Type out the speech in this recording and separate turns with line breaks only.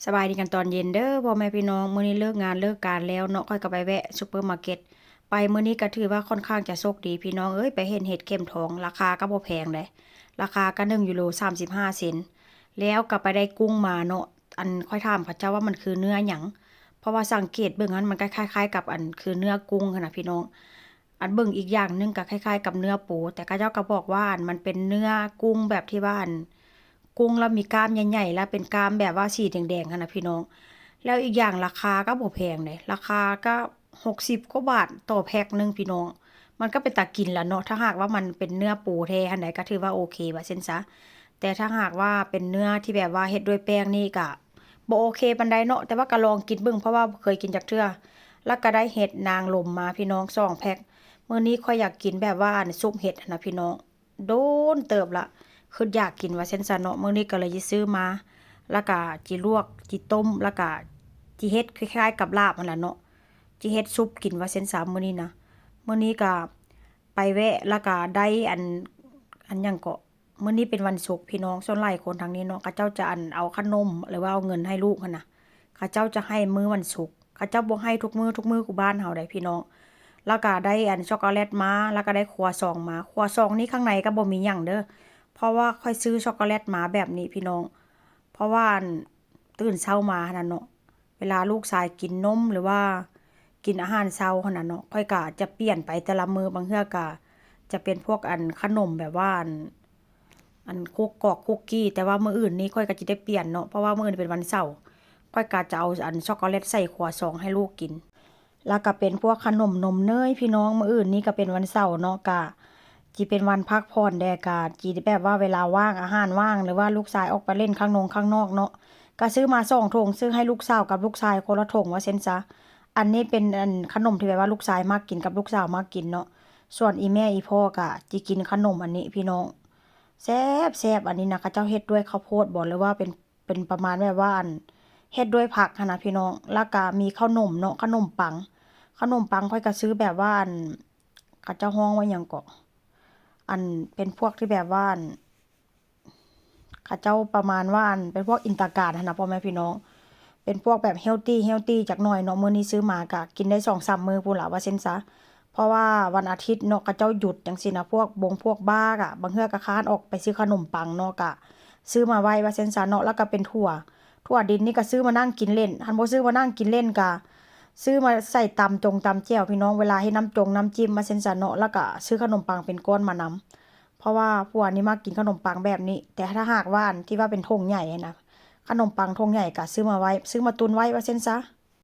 สบายดีกันตอนเย็นเด้อพ่อแม่พี่น้องมื้อนี้เลิกงานเลิกการแล้วเนาะค่อยก็ไปแวะซุปเปอร์มาร์เก็ตไปมื้อนี้ก็ถือว่าค่อนข้างจะโชคดีพี่น้องเอ้ยไปเห็นเห็ดเข็มทองราคาก็บ่แพงเลยราคาก็1ยูโร35เซนต์แล้วก็ไปได้กุ้งมาเนาะอันค่อยถามเขาเจ้าว่ามันคือเนื้อหยังเพราะว่าสังเกตเบิ่งนั้นมันก็คล้ายๆกับอันคือเนื้อกุ้งหั้นน่ะพี่น้องอันเบิ่งอีกอย่างหนึงก็คล้ายๆกับเนื้อปูแต่เขาเจ้าก็บอกว่าอันมันเป็นเนื้อกุ้งแบบที่ว่าอันกุ้งแล้วมีกล้ามใหญ่ๆแล้วเป็นกล้ามแบบว่าสีแดงๆหั้นน่ะพี่น้อง แล้วอีกอย่างราคาก็บ่แพงเลยราคาก็60กว่าบาทต่อแพ็กหนึ่งพี่น้องมันก็เป็นตากินแล้วเนาะถ้าหากว่ามันเป็นเนื้อปูแท้อันใดก็ถือว่าโอเคว่าซั่นซะแต่ถ้าหากว่าเป็นเนื้อที่แบบว่าเฮ็ดด้วยแป้งนี่ก็บ่โอเคปานใดเนาะแต่ว่าก็ลองกินเบิ่งเพราะว่าบ่เคยกินจักเทื่อแล้วก็ได้เห็ดนางลมมาพี่น้อง2แพ็กมื้อนี้ข้อยอยากกินแบบว่าอันซุปเห็ดหั้นน่ะพี่น้องโดนเติบละคืออยากกินว่าซั่นซะเนาะมื้อนี้ก็เลยสิซื้อมาแล้วก็จิลวกจิต้มแล้วก็ จิเฮ็ดคล้ายๆกับลาบนั่นล่ะเนาะจิเฮ็ดซุปกินว่าเส้นสามมื้อนี้นะมื้อนี้ก็ไปแวะแล้วก็ได้อันหยังก็มื้อนี้เป็นวันศุกร์พี่น้องส่วนหลายคนทางนี้เนาะเขาเจ้าจะเอาขนมหรือว่าเอาเงินให้ลูกหั้นน่ะเขาเจ้าจะให้มื้อวันศุกร์เขาเจ้าบ่ให้ทุกมื้อคือบ้านเฮาได้พี่น้องแล้วก็ได้ช็อกโกแลตมาแล้วก็ได้ครัวซองมาครัวซองนี้ข้างในก็บ่มีหยังเด้อเพราะว่าค่อยซื้อช็อกโกแลตมาแบบนี้พี่น้องเพราะว่าตื่นเช้ามานั่นเนาะ เวลาลูกชายกินนมหรือว่ากินอาหารเช้าขนาดเนาะค่อยก็จะเปลี่ยนไปแต่ละมื้อบางเทื่อก็จะเป็นพวกขนมแบบว่าคุกกอกคุกกี้แต่ว่ามื้ออื่นนี้ค่อยก็จะได้เปลี่ยนเนาะเพราะว่ามื้ออื่นเป็นวันเสาร์ค่อยก็จะเอาช็อกโกแลตใส่ครัวซองให้ลูกกินแล้วก็เป็นพวกขนมนมเนยพี่น้องมื้ออื่นนี้ก็เป็นวันเสาร์เนาะก็จิเป็นวันพักผ่อนแดกาจิแบบว่าเวลาว่างอาหารว่างหรือว่าลูกชายออกไปเล่นข้างนอกเนาะ ก็ซื้อมา2ถุงซื้อให้ลูกสาวกับลูกชายคนละถุงว่าเซ็นซะอันนี้เป็นขนมที่แบบว่าลูกชายมักกินกับลูกสาวมักกินเนาะส่วนอีแม่อีพ่อก็จิกินขนมอันนี้พี่น้องแซ่บอันนี้นะเขาเจ้าเฮ็ดด้วยข้าวโพดบ่หรือว่าเป็นประมาณแบบว่าเฮ็ดด้วยผักหั้นน่ะพี่น้องแล้วก็มีขนมเนาะขนมปังค่อยก็ซื้อแบบว่าเขาเจ้าฮ้องว่าหยังก็เป็นพวกที่แบบว่าเขาเจ้าประมาณว่าเป็นพวกอินตาการหั้นน่ะพ่อแม่พี่น้องเป็นพวกแบบเฮลทีจักหน่อยเนาะมื้อนี้ซื้อมาก็กินได้2-3มื้อพู้นล่ะว่าเซ็นซะเพราะว่าวันอาทิตย์เนาะเขาเจ้าหยุดจังซี่นะพวกบาร์อะบางเทื่อก็คร้านออกไปซื้อขนมปังเนาะก็ซื้อมาไว้ว่าเซ็นซะเนาะแล้วก็เป็นถั่วดินนี่ก็ซื้อมานั่งกินเล่นคันบ่ซื้อมานั่งกินเล่นก็ซื้อมาใส่ตำแจ่วพี่น้องเวลาเฮ็ดน้ำจิ้มว่าเซ็นซะเนาะแล้วก็ซื้อขนมปังเป็นก้อนมานำ เพราะว่าพวกนี้มักกินขนมปังแบบนี้แต่ถ้าหากว่าที่ว่าเป็นธงใหญ่นะขนมปังธงใหญ่ก็ซื้อมาตุนไว้ว่าเซ็นซะ